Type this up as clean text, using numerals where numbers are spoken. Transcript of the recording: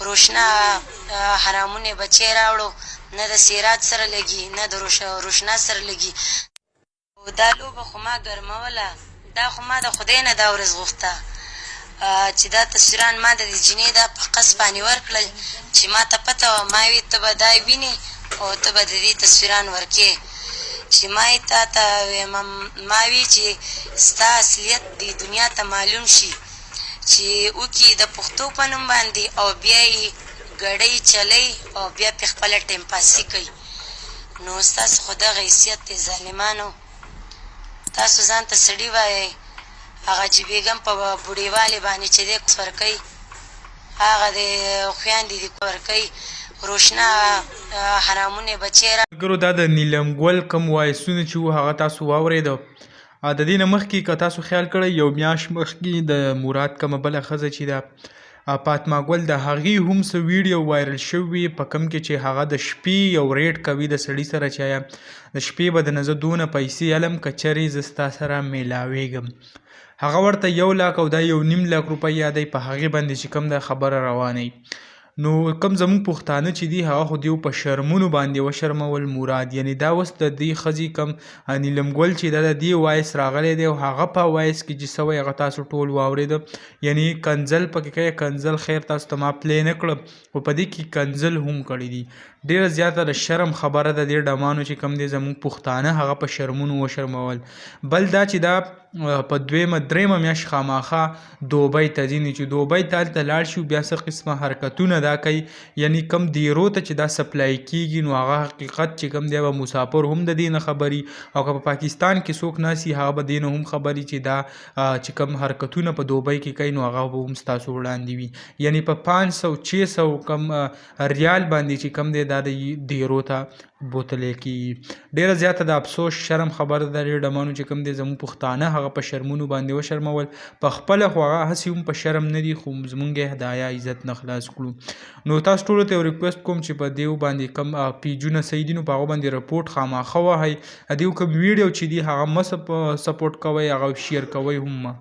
روشنا حرامونه بچی راوړو، نه د سیرات سره لګي نه د روشنا سره لګي. دا لوبه خو ما ګرموله، دا خو ما د خدای نه دا ورځ غوښته چې دا تصویران ما د جینۍ دا په قص باندې ورکړل چې ما ته پته وه، ما وی ته به دا وینې او ته به د دې تصویران ورکې. چې ما یې تا ته ما وی چې ستا اصلیت دې دنیا ته معلوم شي چې وکړي د پښتو په نوم باندې او بیا یې ګړۍ چلی او بیا پې خپله ټیم پاسي کوي. نو ستاسو خو دغه حیثیت دی ظالمانو. تاسو ځان ته سړي وایئ، هغه چې بیګم په بوډېوالي باندې چې دی ورکوي، هغه د خویندې دې ورکوي، روشنا حرامونه بچی ګرو دا د نیلم ګل کم وایسونه چې وو هغه تاسو واورېده. د دې نه مخکې که تاسو خیال کړی یو میاشت مخکې د مراد کومه بله ښځه چې ده فاطمه ګل د هغې هم څه ویډیو وایرل شوي په کوم کې چې هغه د شپې یو ریډ کوي د سړي سره چې آیا د شپې به د نه زه دونه پیسې علم که چرې زه ستا سره میلاویږم. هغه ورته 1 لاک او دا 1.5 لاک روپۍ یادوي، په هغې باندې چې کوم دا خبره روانوي. نو کوم زموږ پښتانه چې دي هغه خو دیو په شرمونو باندې وشرمول مراد، یعنی دا اوس د دې ښځې کم نیلم ګل چې دا د دې وایس راغلی دی او هغه په وایس کې چې څه وایي هغه تاسو ټول واورېده. یعنی کنځل پکې کوي، کنځل خیر تاسو ته ما پلی نه کړم خو په دې کې کنځل هم کړي دي. ډېره زیاته د شرم خبره ده دې ډمانو چې کوم دی زموږ پښتانه هغه په شرمونو وشرمول. بل دا چې دا په 2-3 میاشت خامخا دوبۍ ته ځي، چې دوبۍ ته هلته لاړ شي بیا څه قسمه حرکتونه دا کوي، یعنی کم دیرو ته چې دا سپلای کیږي نو هغه حقیقت چې کم دی به مسافر هم د دې نه خبري، او که په پاکستان کې څوک ناسي هغه به دې نه هم خبري چې دا چې کم حرکتونه په دوبۍ کې کوي نو هغه به هم ستاسو وړاندې وي. یعنی په 500-600 کم ریال باندې چې کم دی دا د دیرو ته بوتلی کېږي. ډېره زیاته د افسوس شرم خبره ده ډېر ډمانو چې کوم دی زموږ پښتانه هغه په شرمونو باندې وشرمول. په خپله خو هغه هسې هم په شرم نه دي خو زمونږ یې د حیا عزت نه خلاص کړو. نو تاسو ټولو ته یو ریکویسټ کوم چې په دیو باندې کم پیجونه صحیح دي نو په هغه باندې رپورټ خامخا وهئ. دیو کوم ویډیو چې دي هغه مه سپورټ کوئ، هغه شیر کوئ هم مه.